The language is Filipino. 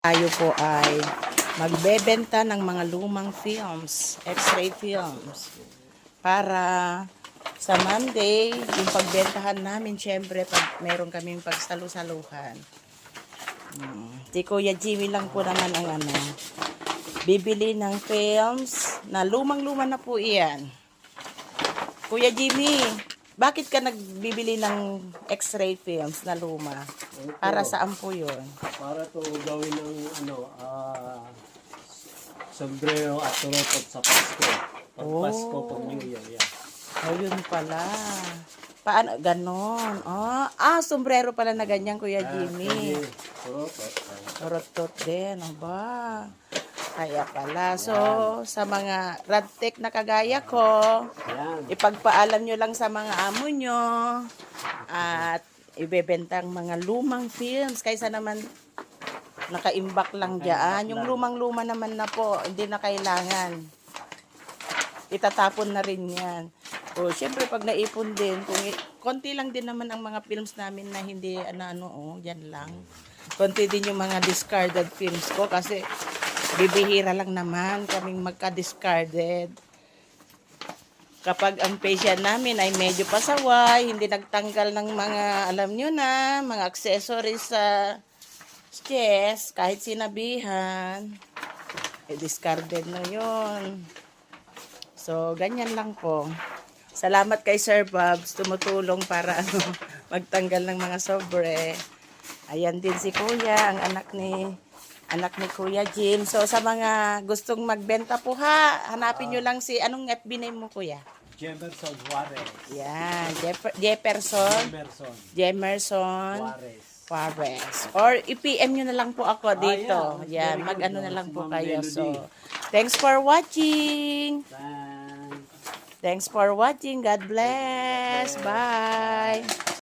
Tayo po ay magbebenta ng mga lumang films, X-ray films. Para sa Monday, yung pagbentahan namin, syempre, pag meron kaming pagsalu-saluhan. Si Kuya Jimmy lang po naman ang bibili ng films na lumang-luma na po iyan. Kuya Jimmy, bakit ka nagbibili ng X-ray films na luma? Ito, Para saan po yun? para to gawin ng sombrero at turopot sa Pasko. Pag Pasko, pag New Year, yan. Oh, yun pala. Paano? Ganon. Sombrero pala na ganyan, Kuya Jimmy. Turopot. Rotot din. Aba. Kaya pala. So, sa mga radtech na kagaya ko, Yan. ipagpaalam nyo lang sa mga amo nyo at ibebenta ang mga lumang films kaysa naman nakaimbak lang dyan. Yung lumang-luma naman na po, hindi na kailangan. Itatapon na rin yan. O, syempre pag naipon din, konti lang din naman ang mga films namin na hindi, yan lang. Konti din yung mga discarded films ko kasi bibihira lang naman kaming magka-discarded. Kapag ang patient namin ay medyo pasaway, hindi nagtanggal ng mga, alam nyo na, mga accessories sa chest, kahit sinabihan, discarded na yun. So, ganyan lang po. Salamat kay Sir Bobs, tumutulong para magtanggal ng mga sobre. Ayan din si Kuya, ang anak ni Kuya Jim. So, sa mga gustong magbenta po hanapin nyo lang si, anong FB name mo, Kuya? Jemerson Juarez. Yan, Jemerson Juarez. Or i-PM nyo na lang po ako dito. Yan, mag-ano na lang po kayo. So, thanks for watching. Thanks for watching. God bless. Bye.